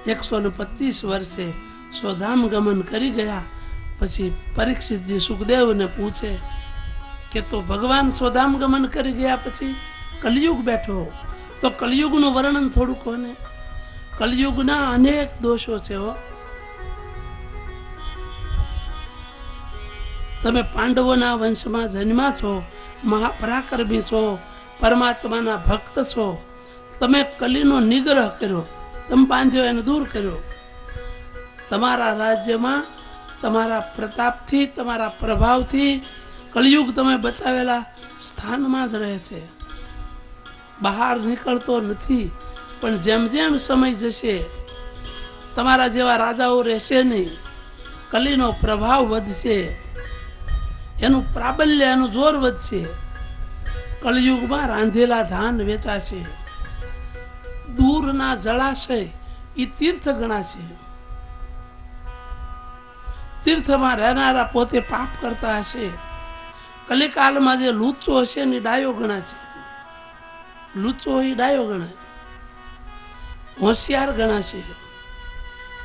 125 વર્ષે સ્વધામ ગમન કરી ગયા. પછી પરીક્ષિતજી સુખદેવને પૂછે કે તો ભગવાન સ્વધામ ગમન કરી ગયા પછી કલયુગ બેઠો, તો કલયુગનું વર્ણન થોડું કોને. કલયુગના અનેક દોષો છે હો. તમે પાંડવોના વંશમાં જન્મ્યા છો, મહાપરાક્રમી છો, પરમાત્માના ભક્ત છો. તમે કલીનો નિગ્રહ કર્યો, તમે બાંધ્યો એને દૂર કર્યો. તમારા રાજ્યમાં તમારા પ્રતાપથી, તમારા પ્રભાવથી કલયુગ તમે બતાવેલા સ્થાનમાં જ રહે છે, બહાર નીકળતો નથી. પણ જેમ જેમ સમય જશે તમારા જેવા રાજાઓ રહેશે નહીં, કલીનો પ્રભાવ વધશે, એનું પ્રાબલ્ય, એનું જોર વધશે. કલયુગમાં રાંધેલા ધાન વેચાશે, દૂરના જળાશય એ તીર્થ ગણાશે. તીર્થમાં રહેનારા પોતે પાપ કરતા હશે. કલિકાલમાં જે લુચ્ચો હશે ને ડાયો ગણાશે. લુચ્ચો એ ડાયો ગણાય, હોશિયાર ગણાશે.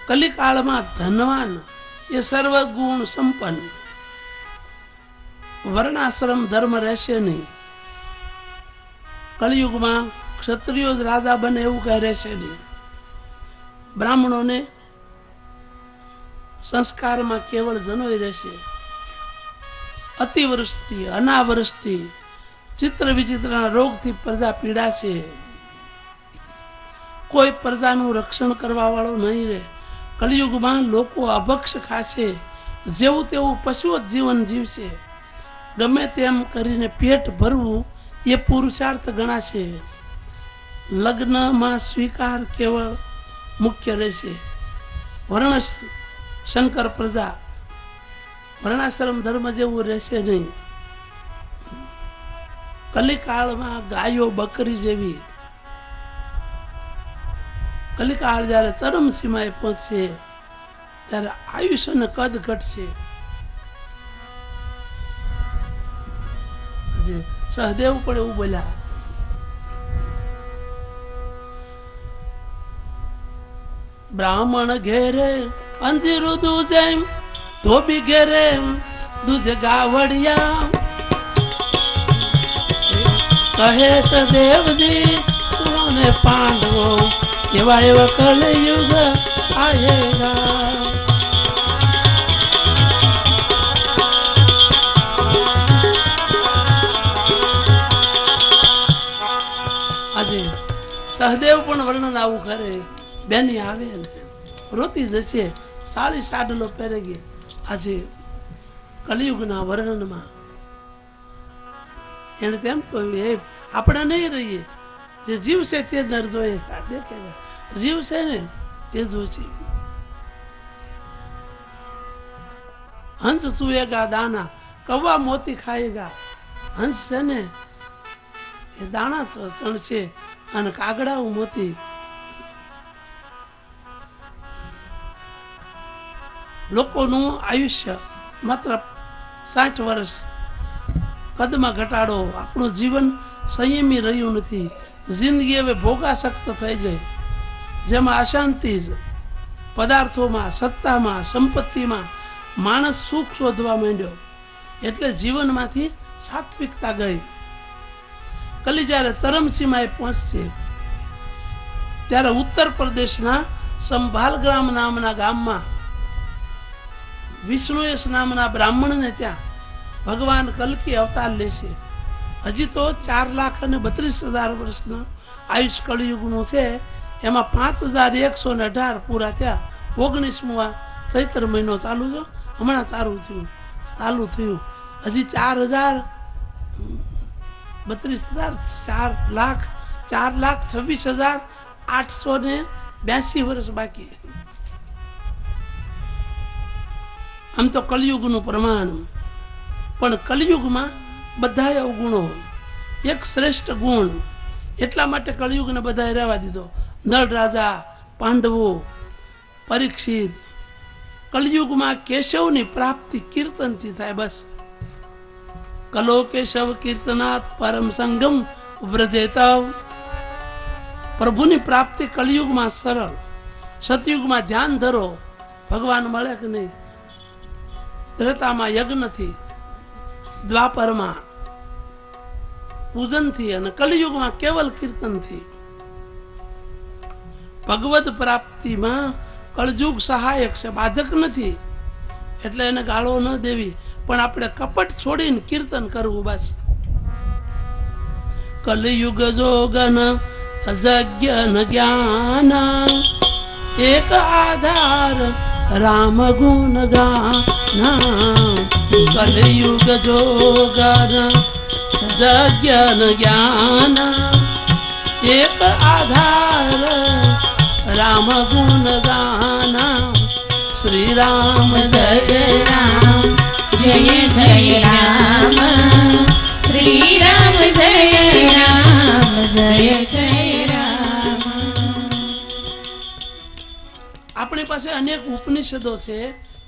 કલિકાળમાં ધનવાન એ સર્વગુણ સંપન્ન. વર્ણાશ્રમ ધર્મ રહેશે નહીં. કલિયુગમાં ક્ષત્રિયો જ રાજા બને એવું કઈ રહેશે નહીં. બ્રાહ્મણોને સંસ્કારમાં કેવળ જનોય રહેશે. અતિવૃષ્ટિ, અનાવૃષ્ટિ, ચિત્ર વિચિત્રના રોગથી પ્રજા પીડાશે. કોઈ પ્રજાનું રક્ષણ કરવા વાળો નહીં રહે. કલિયુગમાં લોકો અભક્ષ ખાશે, જેવું તેવું પશુઓ જીવન જીવશે. ગમે તેમ કરીને પેટ ભરવું એ પુરુષાર્થ ગણાશે. લગ્નમાં સ્વીકાર કેવળ મુખ્ય રહેશે. વર્ણ શંકર પ્રજા વર્ણાશ્રમ ધર્મ જેવું રહેશે નહીં. કલિકાળમાં ગાયો બકરી જેવી. કલિકાળ જયારે ચરમ સીમાએ પહોંચશે ત્યારે આયુષ્ય ને કદ ઘટશે. સહદેવ પણ એવું બોલ્યા, બ્રાહ્મણ ઘેરે અંજીરું દૂજે, ધોબી ઘેરે દૂજે ગાવડિયા. કહે સદેવજી સુરોને પાંડવો, એવા એવા કલયુગ આયેગા. આજે સહદેવ પણ વર્ણન આવું કરે. બેની આવે ને રોતી જશે, સાડી સાડલો પહેરે ગઈ. આજે કલિયુગના વર્ણનમાં એને તેમ કહ્યું, એ આપણે નહીં રહીએ, જે જીવશે તે નર જોઈએ. દેખેગા જીવશે ને તે જોશે. હંસ સુએગા દાના, કૌવા મોતી ખાએગા. હંસ છે ને એ દાણા ચણશે અને કાગડા મોતી. લોકોનું આયુષ્ય માત્ર 60 વર્ષ. કદમાં ઘટાડો. આપણું જીવન સંયમી રહ્યું નથી. જિંદગી હવે ભોગાસક્ત થઈ ગઈ, જેમાં અશાંતિ જ. પદાર્થોમાં, સત્તામાં, સંપત્તિમાં માણસ સુખ શોધવા માંડ્યો, એટલે જીવનમાંથી સાત્વિકતા ગઈ. કલી જ્યારે ચરમસીમાએ પહોંચશે ત્યારે ઉત્તર પ્રદેશના સંભાલ ગ્રામ નામના ગામમાં વિષ્ણુયશ નામના બ્રાહ્મણને ત્યાં ભગવાન કલ્કી અવતાર લેશે. હજી તો 4,32,000 વર્ષના આયુષ કળિયુગનું છે. એમાં 5,118 પૂરા થયા. 19મું ચૈત્ર મહિનો ચાલુ છે, હમણાં ચાલુ થયું. હજી 4,26,882 વર્ષ બાકી. આમ તો કલયુગનું પ્રમાણ. પણ કલયુગમાં બધા અવગુણો, એક શ્રેષ્ઠ ગુણ. એટલા માટે કલયુગને બધાએ રહેવા દીધો. નળ રાજા, પાંડવો, પરીક્ષિત. કલયુગમાં કેશવની પ્રાપ્તિ કીર્તનથી થાય. બસ કલો કેશવ કીર્તનાત પરમ સંગમ વ્રજેતાવ. પ્રભુની પ્રાપ્તિ કલયુગમાં સરળ. સતયુગમાં ધ્યાન ધરો, ભગવાન મળે કે નહીં. ત્રેતામાં યજ્ઞથી, દ્વાપરમાં પૂજનથી અને કલિયુગમાં કેવલ કીર્તનથી. ભગવદ પ્રાપ્તિમાં કળજુગ સહાયક છે, બાધક નથી. એટલે એને ગાળો ન દેવી, પણ આપણે કપટ છોડીને કીર્તન કરવું બસ. કલિયુગ જોગન અજ્ઞન જ્ઞાન એક આધાર રામ ગુણ ગાના. કલિયુગ જોગન અજ્ઞન જ્ઞાન એક આધાર રામ ગુણ ગાના. શ્રી રામ જય રામ જય જય રામ શ્રી રામ જય રામ જય જય રામ. આપણી પાસે અનેક ઉપનિષદો છે.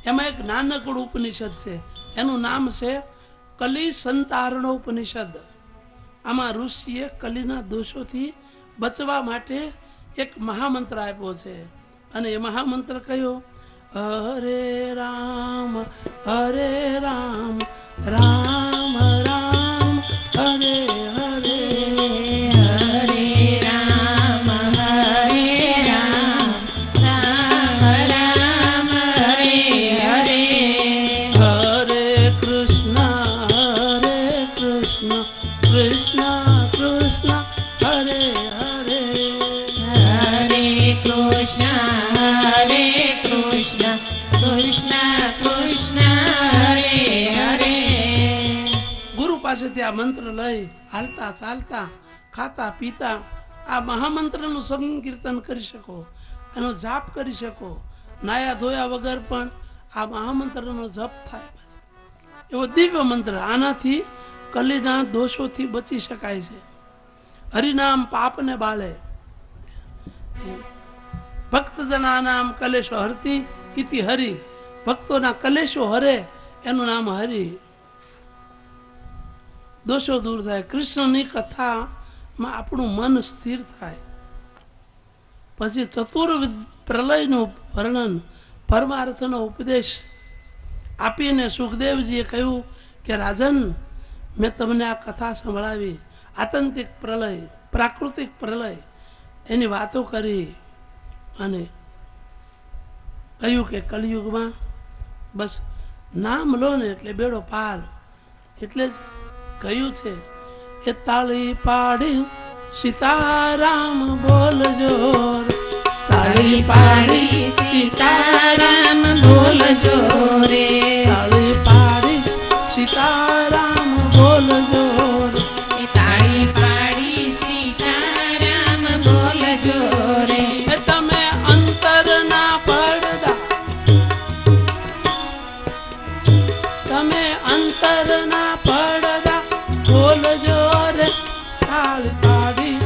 એમાં એક નાનકડું ઉપનિષદ છે, એનું નામ છે કલી સંતારણો ઉપનિષદ. આમાં ઋષિએ કલીના દોષોથી બચવા માટે એક મહામંત્ર આપ્યો છે. અને એ મહામંત્ર કયો? હરે રામ રામ રામ હરે હરે. હરે રામ રામ રામ હરે હરે. હરે કૃષ્ણ કૃષ્ણ કૃષ્ણ હરે હરે. હરે કૃષ્ણ કૃષ્ણ કૃષ્ણ હરે હરે. ગુરુ પાસેથી આ મંત્ર લઈ હાલતા ચાલતા ખાતા પીતા આ મહામંત્રનું સંકીર્તન કરી શકો, એનો જાપ કરી શકો. નાયા ધોયા વગર પણ આ મહામંત્રનો જપ થાય. એવો દિવ્ય મંત્ર. આનાથી કલીના દોષોથી બચી શકાય છે. હરિનામ પાપને બાળે. ભક્તજના નામ કલેશો હરતી ઇતિ હરિ. ભક્તોના કલેશો હરે, એનું નામ હરિ. દોષો દૂર થાય. કૃષ્ણની કથામાં આપણું મન સ્થિર થાય. પછી ચતુર્વિધ પ્રલયનું વર્ણન, પરમાર્થનો ઉપદેશ આપીને સુખદેવજીએ કહ્યું કે રાજન, મેં તમને આ કથા સંભળાવી. આત્યંતિક પ્રલય, પ્રાકૃતિક પ્રલય, એની વાતો કરી અને કહ્યું કે કલિયુગમાં બસ નામ લો ને એટલે બેડો પાર. એટલે જ કહ્યું છે એ તાળી પાડી સીતારામ બોલજો. તાળી પાડી સીતારામ બોલજો રે. તાળી પાડી સીતારામ બોલજો. તાળી પાડી સીતારામ બોલજો રે. તમે અંતરના પડદા, તમે અંતરના પડદા બોલજો રે. તાળી પાડી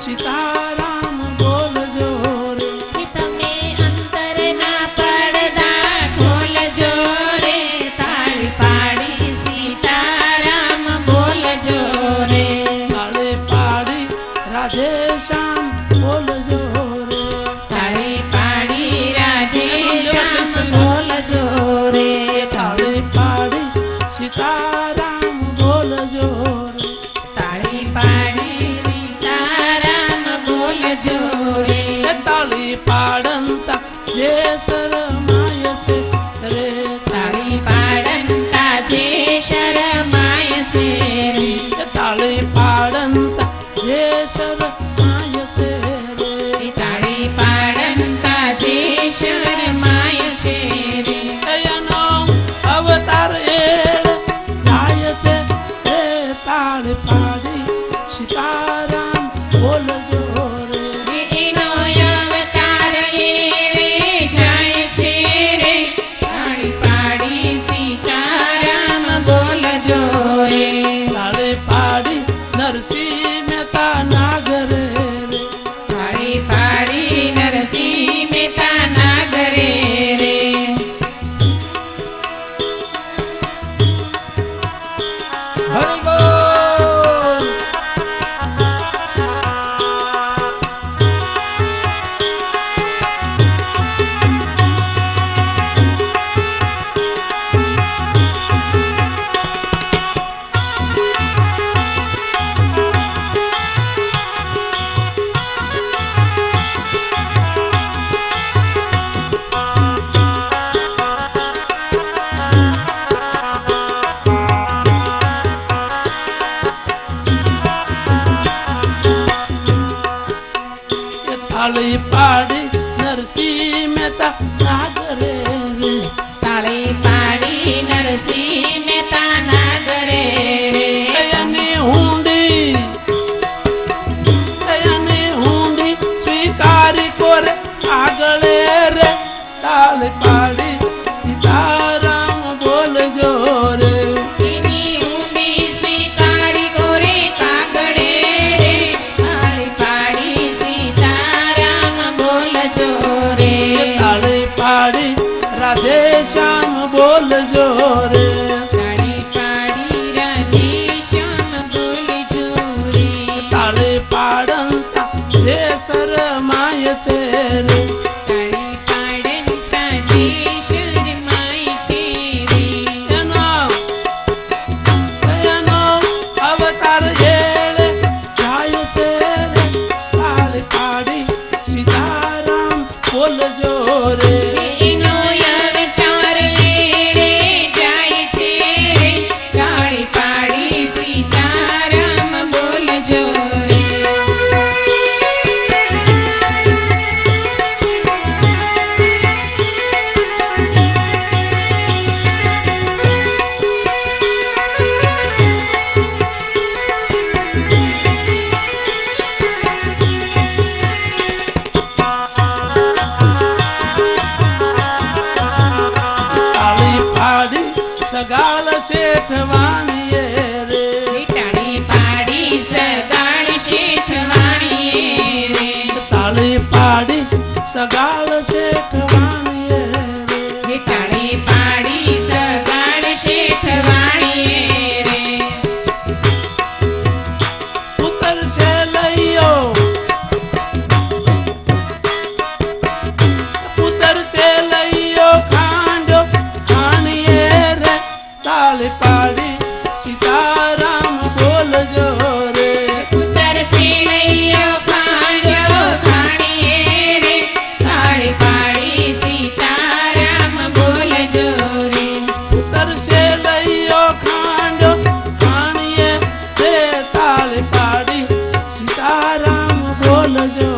સીતારામ બોલજો રે. તમે અંતરના પડદા ખોલજો રે. તાળી પાડી સીતારામ બોલજો રે. તાળી પાડી રાધે શ્યામ બોલજો રે. તાળી પાડી રાધે શ્યામ બોલજો રે. તાળી પાડી સીતારામ બોલજો રે. તાળી પાડી સીતારામ બોલજો રે. તાળી પાડંતા જે શરમાય છે રે. તાળી પાડંતા જે શરમાય છે રે. તાળી પાડંતા જે શરમાય છે રે. તાળી પાડંતા જે શરમાય છે રે. એનો અવતાર એળ જાય છે રે. તાળી પાડી સીતારામ બોલજો રે. એનો અવતાર એળે જાય છે તાળી પાડી નરસિંહ મહેતા નાગરે રે તાળી પાડી નરસિંહ મહેતા નાગરે રે એની હુંડી સ્વીકારી કોરે આગળ રે તાળી પાડી સીતારામ બોલજો રે એની ઊંડી સ્વીકારી કોરે કાગળે રે તાળી પાડી સીતારામ બોલજો રે તાળી પાડી રાધે શ્યામ બોલજો રે તાળી પાડી રાધે શ્યામ બોલજો રે તાળી પાડંતા જે શરમાય છે રે તાળી પાડંતા જે શરમાય છે રે એનો અવતાર એળે જાય છે રે તાળી પાડી સીતારામ બોલજો રે એનો અવતાર લેડે જાય છે રે તાળી પાડી સીતારામ બોલજો રે તાળી પાડી સગાળ શેઠવાણીએ રે તાળી પાડી સગાળ શેઠવાણીએ રે તાળી પાડી સગાળ શેઠવાણીએ રે તાળી પાડી સગાળ શેઠવાણીએ રે ઉતરશે લઈયો ખાંડો ખાણીએ રે તાળી પાડી સીતારામ બોલજો રે ઉત્તર છેલૈયો ખાંડ્યો ખાણીએ રે તાળી પાડી સીતારામ બોલજો રે ઉતરશે લઈયો ખાંડો ખાણીએ રે તાળી પાડી સીતારામ બોલજો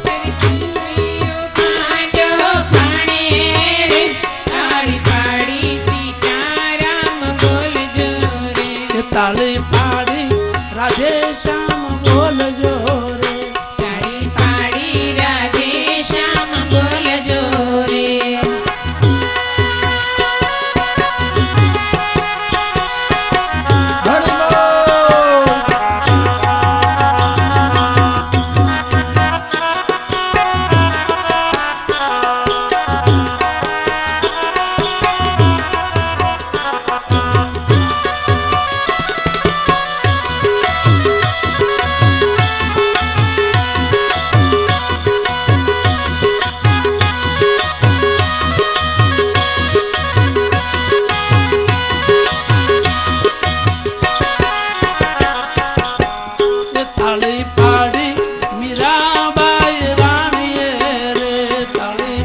રે ખાંડ્યો ખાણીએ રે તાળી પાડી સીતારામ બોલજો રે તાળી પાડી રાધે શ્યામ બોલજો રે તાળી પાડી રાધે શ્યામ બોલજો રે તાળી પાડી મીરાબાઈ રાણીએ રે તાળી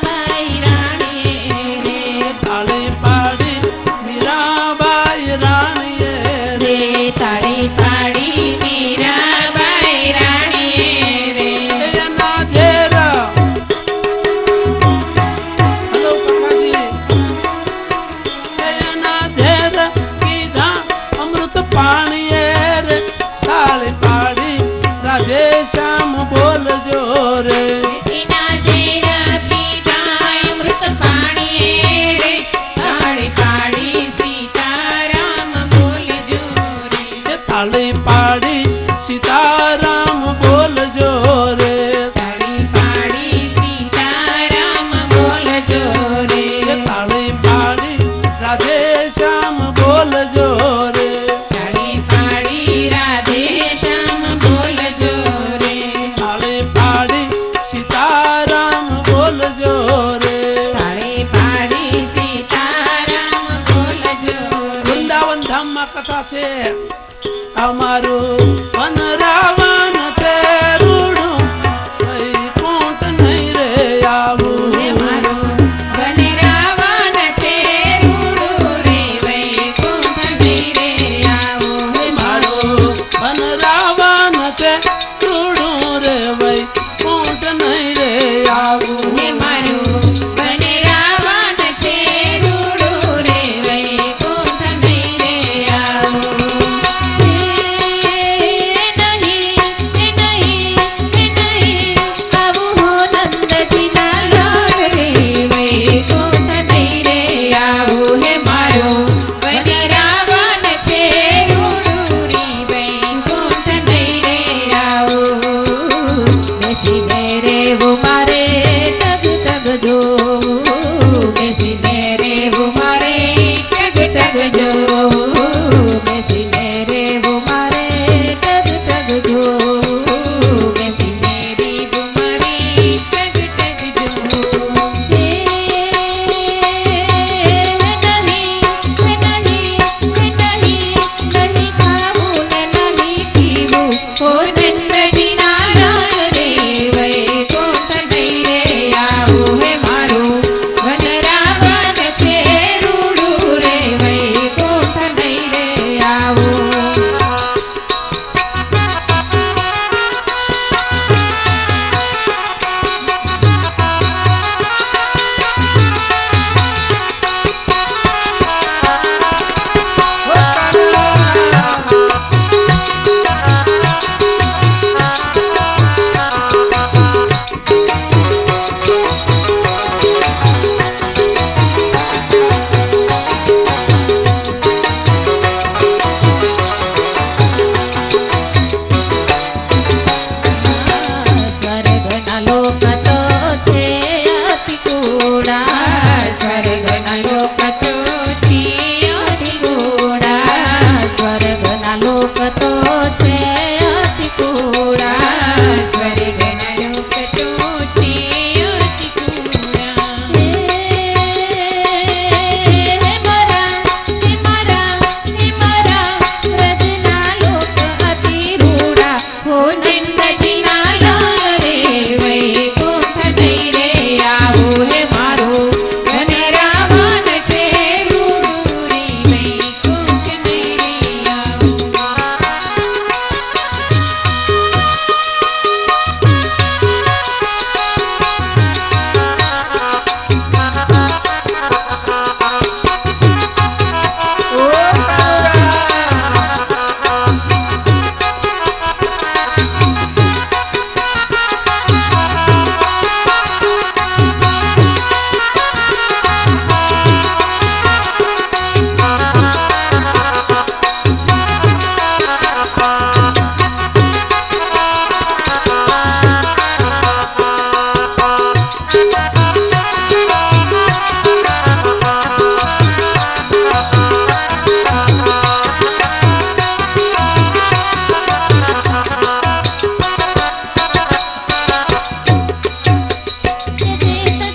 બાઈ રાણીએ રે તાળી પાડી મીરાબાઈ રાણીએ રે રે તાળી પાડી મીરાબાઈ રાણીએ રે એના ઘેરા હલો કાકાજી એના ઘેરા કીધા અમૃત પાણીએ રે તાળી પાડી રાધે શ્યામ બોલજો રે એના ઝેરા પીધા અમૃત પાણીએ રે તાળી પાડી સીતારામ બોલજો રે તાળી પાડી સીતારામ બોલજો રે તાળી પાડી સીતારામ બોલજો રે તાળી પાડી રાધે શ્યામ બોલજો રે તાળી પાડી રાધે શ્યામ બોલજો રે તાળી પાડી સીતારામ બોલજો રે તાળી પાડી સીતારામ બોલજો રે વૃંદાવન ધામમાં કથા છે અમારું વન રાવણ છે રૂડું વૈકુંઠ નહીં રે આવું રે મારો બને રાવણ છે રૂડું રે વૈકુંઠ નહીં રે આવો રે મારું વન રાવણ છે રૂડું નહીં રે આવું હે મારું બને રાવણ છે રૂડું રે વૈકુંઠ નહીં રે આવું આવું હો નંદજીના લાડ રે વૈકુંઠ નહીં રે આવું હે મારું બને રાવણ છે રૂડું રે વૈકુંઠ નહીં રે આવું બેસીને રેવું મારે ટગ ટગ જોવું બેસીને રેવું મારે ટગ ટગ જોવું બેસીને રેવું મારે ટગ ટગ જોવું બેસીને રેવું મારે ટગ ટગ જોવું નહીં ખાવું ને નહીં પીવું ઓ નંદજીના લાલ રે વૈકુંઠ નહીં રે આવું હે મારું વન રાવણ છે રૂડું રે વૈકુંઠ નહીં રે આવું સ્વર્ગના લોક તો છે અતિ કુડા સ્વર્ગના લોક તો છે અતિ કુડા સ્વર્ગના લોક તો છે અતિ કુડા સ્વર્ગના લોક તો છે અતિ કુડા હે મારા વ્રજના લોક અતિ રૂડા હો નંદજીના લાલ રે વૈકુંઠ નહીં રે આવું હે મારું બને રાવણ છે રૂડું રે વૈકુંઠ નહીં રે આવું ચેત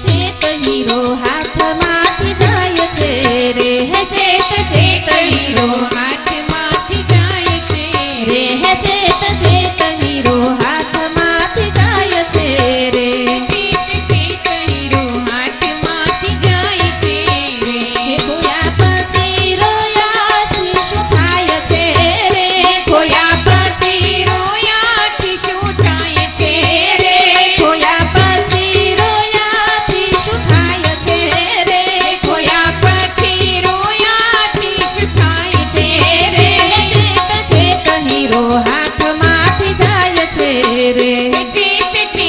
ચેત હીરો હાથમાંથી જાય છે રે હે ચેત ચેત હીરો હાથમાંથી જાય છે રે હે ચેત ચેત હીરો હાથમાંથી જાય છે રે ચેત ચેત હીરો હાથમાંથી જાય છે રે ખોયા પછી રોયાથી શું થાય છે રે ખોયા પછી રોયાથી શું થાય છે રે ખોયા પછી રોયાથી શું થાય છે રે ખોયા પછી રોયાથી શું થાય છે રે ચેત ચેત હીરો હાથમાંથી જાય છે રે ચેત ચેત